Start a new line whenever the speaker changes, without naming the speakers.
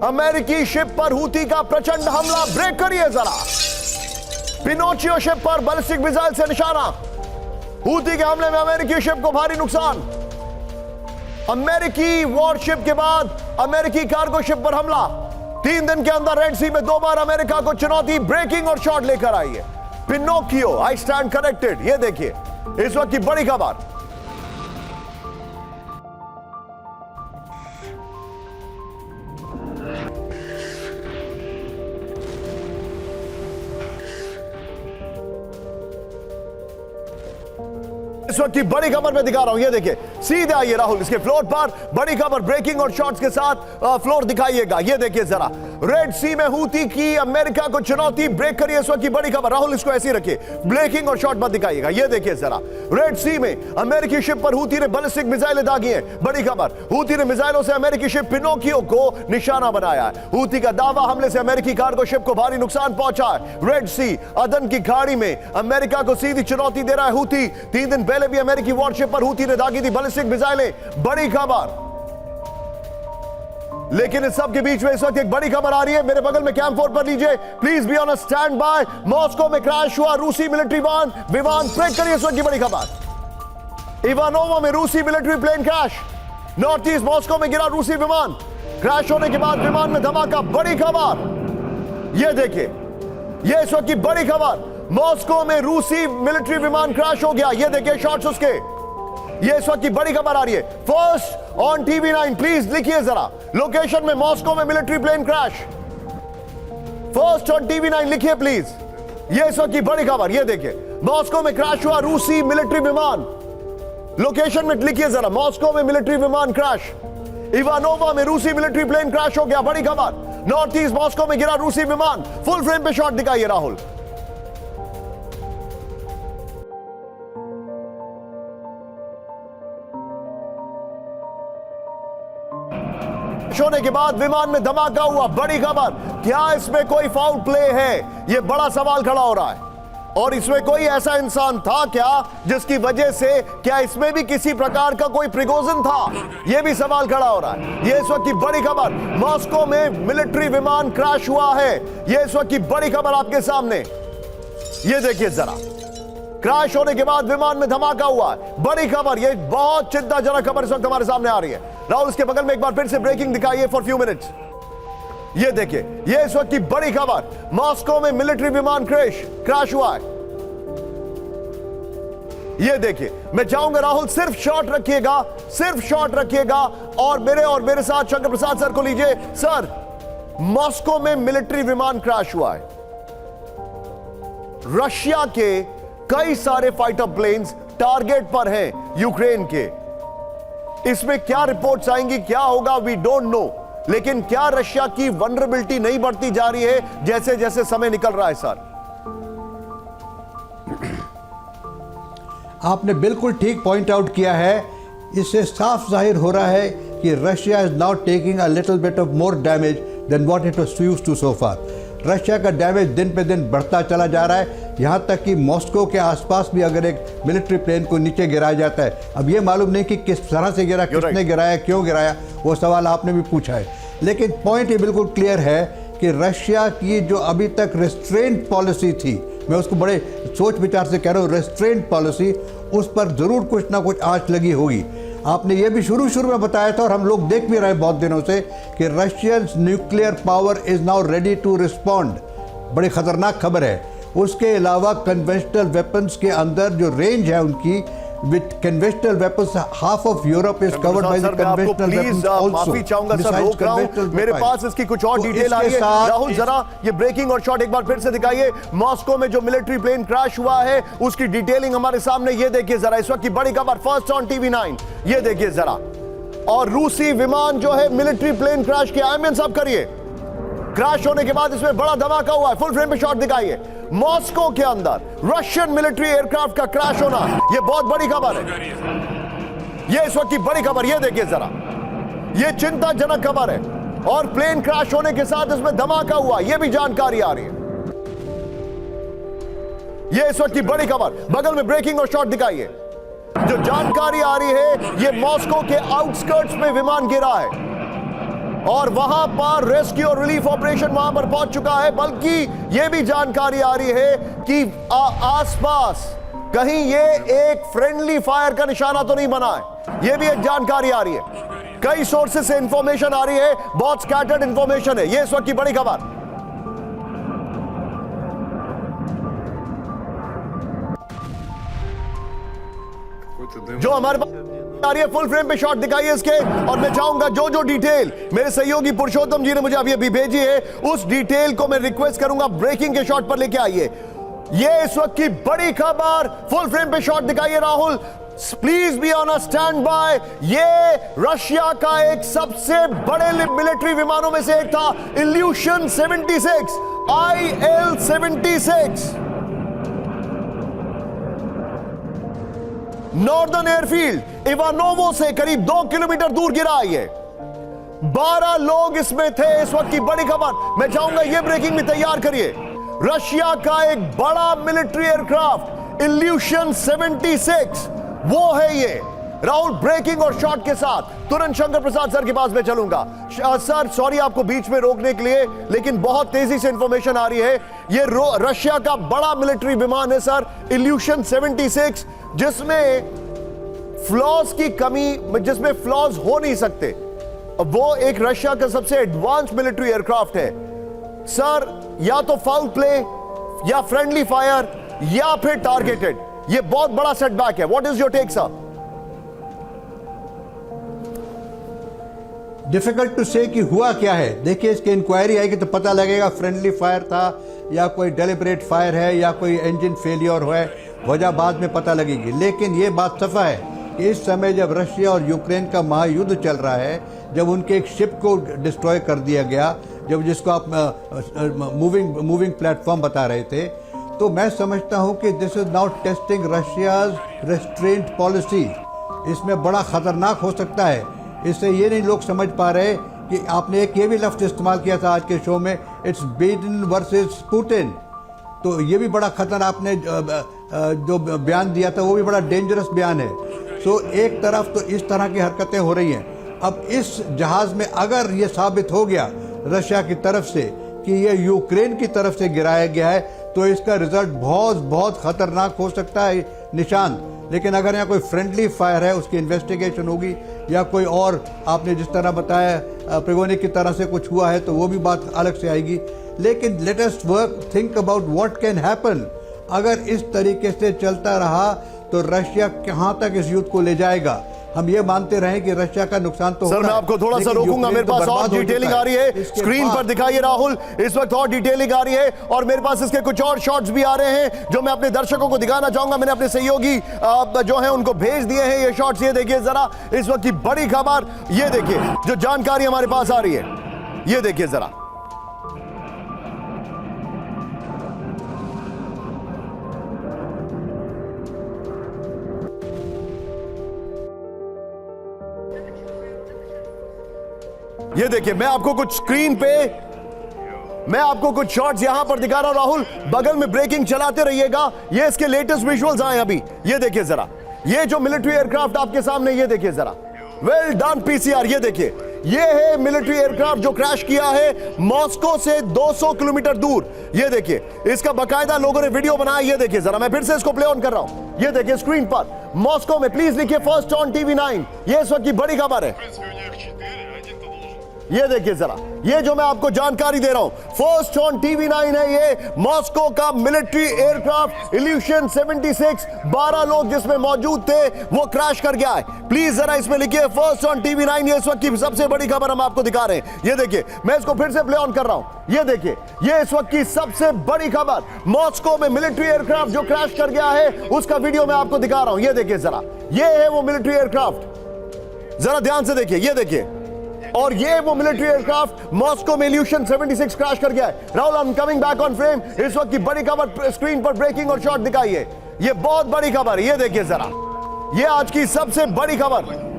अमेरिकी शिप पर हूती का प्रचंड हमला। ब्रेक करिए जरा। पिनोचियो शिप पर बैलिस्टिक मिसाइल से निशाना। हूती के हमले में अमेरिकी शिप को भारी नुकसान। अमेरिकी वॉरशिप के बाद अमेरिकी कार्गो शिप पर हमला। 3 दिन के अंदर रेड सी में 2 बार अमेरिका को चुनौती। ब्रेकिंग और शॉट लेकर आई है पिनोकियो। I stand corrected. ये देखिए इस वक्त की बड़ी खबर। इस वक्त की बड़ी खबर मैं दिखा रहा हूं। ये देखिए सीधे आइए राहुल इसके फ्लोर पर। बड़ी खबर ब्रेकिंग और शॉट्स के साथ फ्लोर दिखाइएगा। ये देखिए जरा रेड सी में हूती की अमेरिका को चुनौती। ब्रेक करिए इस वक्त की बड़ी खबर। राहुल इसको ऐसे ही रखिए, ब्रेकिंग और शॉट मत दिखाइएगा। ये देखिए जरा रेड सी में अमेरिकी शिप पर हूती ने बैलिस्टिक मिसाइलें दागी हैं। बड़ी खबर, हूती ने मिसाइलों से अमेरिकी शिप पिनोकियो को निशाना बनाया है। हूती का दावा हमले से अमेरिकी कार्गो शिप को भारी नुकसान पहुंचा है। रेड सी अदन की खाड़ी में अमेरिका को सीधी चुनौती दे रहा है हूती। 3 दिन पहले भी अमेरिकी वॉरशिप पर हूती ने दागी थी बैलिस्टिक मिसाइलें। बड़ी खबर। लेकिन इस सब के बीच में इस वक्त एक बड़ी खबर आ रही है। मेरे बगल में कैंप 4 पर लीजिए please be on a stand by. Moscow में क्रैश हुआ रूसी मिलिट्री विमान। ब्रेक करिए इस वक्त की बड़ी खबर। इवानोवा में रूसी military plane crash. North east Moscow में गिरा रूसी विमान। क्रैश होने के बाद विमान में धमाका। बड़ी खबर। यह देखिए यह इस वक्त की बड़ी खबर। मॉस्को में रूसी मिलिट्री विमान क्रैश हो गया। यह देखिए शॉट्स उसके। ये इस वक्त की बड़ी खबर आ रही है फर्स्ट ऑन टीवी9। प्लीज लिखिए जरा लोकेशन में मॉस्को में military plane crash. First on TV nine लिखिए प्लीज। ये इस वक्त की बड़ी खबर। ये देखिए मॉस्को में क्रैश हुआ रूसी मिलिट्री विमान। लोकेशन में लिखिए जरा मॉस्को में मिलिट्री विमान क्रैश। इवानोवा में रूसी मिलिट्री प्लेन क्रैश हो गया। बड़ी खबर। नॉर्थ ईस्ट मॉस्को में गिरा रूसी विमान। फुल फ्रेम पे शॉट दिखाइए राहुल। होने के बाद विमान में धमाका हुआ। बड़ी खबर। क्या इसमें कोई फाउल प्ले है? यह बड़ा सवाल खड़ा हो रहा है। और इसमें कोई ऐसा इंसान था क्या जिसकी वजह से, क्या इसमें भी किसी प्रकार का कोई प्रिगोजन था? यह भी सवाल खड़ा हो रहा है। यह इस वक्त की बड़ी खबर। मॉस्को में मिलिट्री विमान क्रैश हुआ है। यह इस वक्त की बड़ी खबर आपके सामने। यह देखिए जरा क्रैश होने के बाद विमान में धमाका हुआ। बड़ी खबर। यह बहुत चिंताजनक खबर इस वक्त हमारे सामने आ रही है। राहुल इसके बगल में एक बार फिर से ब्रेकिंग दिखाइए फॉर फ्यू मिनट्स। यह देखिए यह इस वक्त की बड़ी खबर। मॉस्को में मिलिट्री विमान क्रैश हुआ है। यह देखिए मैं चाहूंगा राहुल सिर्फ शॉट रखिएगा, सिर्फ शॉट रखिएगा। और मेरे साथ शंकर प्रसाद सर को लीजिए। सर मॉस्को में मिलिट्री विमान क्रैश हुआ है। रशिया के कई सारे फाइटर प्लेन्स टारगेट पर हैं यूक्रेन के। इसमें क्या रिपोर्ट्स आएंगी, क्या होगा, वी डोंट नो। लेकिन क्या रशिया की वनरेबिलिटी नहीं बढ़ती जा रही है जैसे जैसे समय निकल रहा है? सर
आपने बिल्कुल ठीक पॉइंट आउट किया है। इससे साफ जाहिर हो रहा है कि Russia is now taking a little bit of more damage than what it was used to so far. Russia का डैमेज दिन पे दिन बढ़ता चला जा रहा है। यहाँ तक कि मॉस्को के आसपास भी अगर एक मिलिट्री प्लेन को नीचे गिराया जाता है, अब ये मालूम नहीं कि किस तरह से गिरा, किसने गिराया, क्यों गिराया, वो सवाल आपने भी पूछा है। लेकिन पॉइंट ये बिल्कुल क्लियर है कि रशिया की जो अभी तक रेस्ट्रेंट पॉलिसी थी, मैं उसको बड़े सोच विचार से कह रहा हूँ, रेस्ट्रेंट पॉलिसी, उस पर ज़रूर कुछ ना कुछ आंच लगी होगी। आपने ये भी शुरू में बताया था और हम लोग देख भी रहे बहुत दिनों से कि Russian nuclear power is now ready to respond. बड़ी ख़तरनाक खबर है। उसके अलावा कन्वेंशनल वेपन्स के अंदर जो रेंज है उनकी, with conventional weapons, half of Europe is covered by the conventional weapons also.
माफी चाहूंगा सर, रोक रहा हूं, मेरे पास इसकी कुछ और डिटेल आ रही है। राहुल जरा ये ब्रेकिंग और शॉट एक बार फिर से दिखाइए। मॉस्को में जो मिलिट्री प्लेन क्रैश हुआ है उसकी डिटेलिंग हमारे सामने। ये देखिए जरा इस वक्त की बड़ी खबर फर्स्ट ऑन टीवी9। ये देखिए जरा, और रूसी विमान जो है मिलिट्री प्लेन क्रैश किया। आमिन साहब करिए। क्रैश होने के बाद इसमें बड़ा धमाका हुआ है। फुल फ्रेम पे शॉट दिखाइए। मॉस्को के अंदर रशियन मिलिट्री एयरक्राफ्ट का क्रैश होना, यह बहुत बड़ी खबर है। यह इस वक्त की बड़ी खबर। यह देखिए जरा, यह चिंताजनक खबर है। और प्लेन क्रैश होने के साथ इसमें धमाका हुआ, यह भी जानकारी आ रही है। यह इस वक्त की बड़ी खबर। बगल में ब्रेकिंग और शॉट दिखाइए। जो जानकारी आ रही है, यह मॉस्को के आउटस्कर्ट्स में विमान गिरा है। और वहां पर रेस्क्यू और रिलीफ ऑपरेशन वहां पर पहुंच चुका है। बल्कि यह भी जानकारी आ रही है कि आसपास कहीं ये एक फ्रेंडली फायर का निशाना तो नहीं बना है, यह भी एक जानकारी आ रही है। कई सोर्सेस से इंफॉर्मेशन आ रही है, बहुत स्कैटर्ड इंफॉर्मेशन है। यह इस वक्त की बड़ी खबर। जो हमारे पास आ रही है, फुल फ्रेम पे शॉट दिखाइए इसके, और मैं चाहूंगा जो डिटेल मेरे सहयोगी पुरुषोत्तम जी ने मुझे अभी भेजी है, उस डिटेल को मैं रिक्वेस्ट करूंगा ब्रेकिंग के शॉट पर लेके आइए। ये इस वक्त की बड़ी खबर, फुल फ्रेम पे शॉट दिखाइए Rahul, please be on a stand by. ये रशिया का एक सबसे बड़े मिलिट्री विमानों में से एक था, evolution 76 IL-76, northern airfield Ivanovo से करीब 2 किलोमीटर दूर गिरा है ये। 12 लोग इसमें थे। इस वक्त की बड़ी खबर, मैं चाहूंगा ये ब्रेकिंग भी तैयार करिए। रशिया का एक बड़ा मिलिट्री एयरक्राफ्ट इल्यूशन 76, वो है ये। राहुल ब्रेकिंग और शॉट के साथ तुरंत शंकर प्रसाद सर के पास में चलूंगा। सर सॉरी आपको बीच में रोकने के लिए, लेकिन बहुत तेजी से इंफॉर्मेशन आ रही है। ये रशिया का बड़ा मिलिट्री विमान है सर, इल्यूशन 76, जिसमें फ्लॉज की कमी, जिसमें फ्लॉज हो नहीं सकते। वो एक रशिया का सबसे एडवांस मिलिट्री एयरक्राफ्ट है सर। या तो फाउल प्ले, या फ्रेंडली फायर, या फिर टारगेटेड। ये बहुत बड़ा सेटबैक है। What is your take sir?
Difficult to say कि हुआ क्या है। देखिए इसकी इंक्वायरी आएगी तो पता लगेगा फ्रेंडली फायर था या कोई डेलिब्रेट फायर है या कोई इंजन फेलियर है, वजह बाद में पता लगेगी। लेकिन ये बात सफा है कि इस समय जब रशिया और यूक्रेन का महायुद्ध चल रहा है, जब उनके एक शिप को डिस्ट्रॉय कर दिया गया, जब जिसको आप मूविंग प्लेटफॉर्म बता रहे थे, तो मैं समझता हूं कि this is now testing Russia's restaurant policy. इसमें बड़ा खतरनाक हो सकता है। इससे ये नहीं लोग समझ पा रहे कि आपने एक ये भी लफ्ज़ इस्तेमाल किया था आज के शो में, इट्स बिडेन वर्सेस पुतिन। तो ये भी बड़ा खतरनाक, आपने जो बयान दिया था वो भी बड़ा डेंजरस बयान है। सो एक तरफ तो इस तरह की हरकतें हो रही हैं। अब इस जहाज़ में अगर ये साबित हो गया रशिया की तरफ से कि ये यूक्रेन की तरफ से गिराया गया है, तो इसका रिजल्ट बहुत बहुत खतरनाक हो सकता है निशान। लेकिन अगर यहाँ कोई फ्रेंडली फायर है, उसकी इन्वेस्टिगेशन होगी, या कोई और आपने जिस तरह बताया प्रिगोनिक की तरह से कुछ हुआ है, तो वो भी बात अलग से आएगी। लेकिन let us work think about what can happen. अगर इस तरीके से चलता रहा तो रशिया कहाँ तक इस युद्ध को ले जाएगा। हम ये मानते रहे कि रशिया का नुकसान तो
सर मैं आपको थोड़ा सा रोकूंगा, मेरे पास और डिटेलिंग आ रही है, स्क्रीन पर दिखाइए राहुल, इस वक्त और डिटेलिंग आ रही है, और मेरे पास इसके कुछ और शॉट्स भी आ रहे हैं जो मैं अपने दर्शकों को दिखाना चाहूंगा। मैंने अपने सहयोगी जो हैं उनको भेज दिए हैं ये शॉट्स। ये देखिए जरा इस वक्त की बड़ी खबर, ये देखिए जो जानकारी हमारे पास आ रही है, ये देखिए जरा। ये देखिए मैं आपको कुछ स्क्रीन पे, मैं आपको कुछ शॉट्स यहां पर दिखा रहा हूं राहुल, बगल में ब्रेकिंग चलाते रहिएगा। ये इसके लेटेस्ट विजुअल्स आए अभी, ये देखिए जरा, ये जो मिलिट्री एयरक्राफ्ट आपके सामने, ये देखिए जरा, वेल डन पीसीआर। ये देखिए ये है मिलिट्री एयरक्राफ्ट जो क्रैश किया है मॉस्को से 200 किलोमीटर दूर। ये देखिए इसका बकायदा लोगों ने वीडियो बनाया। ये देखिए जरा, मैं फिर से इसको प्ले ऑन कर रहा हूं। ये देखिए स्क्रीन पर मॉस्को में, प्लीज लिखिए फर्स्ट ऑन TV9। ये इस वक्त की बड़ी खबर है। ये देखिए जरा, ये जो मैं आपको जानकारी दे रहा हूं, फर्स्ट ऑन TV9 है। ये मॉस्को का मिलिट्री एयरक्राफ्ट इल्यूशन 76, 12 लोग जिसमें मौजूद थे वो क्रैश कर गया है। प्लीज जरा इसमें लिखिए फर्स्ट ऑन TV9। ये इस वक्त की सबसे बड़ी खबर हम आपको दिखा रहे हैं। ये देखिए मैं इसको फिर से प्ले ऑन कर रहा हूं। ये देखिए ये इस वक्त की सबसे बड़ी खबर, मॉस्को में मिलिट्री एयरक्राफ्ट जो क्रैश कर गया है उसका वीडियो मैं आपको दिखा रहा हूं। ये देखिए जरा, ये है वो मिलिट्री एयरक्राफ्ट, जरा ध्यान से देखिए, ये देखिए, और ये वो मिलिट्री एयरक्राफ्ट मॉस्को में इल्यूशन 76 क्रैश कर गया है। Rahul I am coming back on frame. इस वक्त की बड़ी खबर स्क्रीन पर ब्रेकिंग और शॉट दिखाइए, ये बहुत बड़ी खबर है। ये देखिए जरा, ये आज की सबसे बड़ी खबर।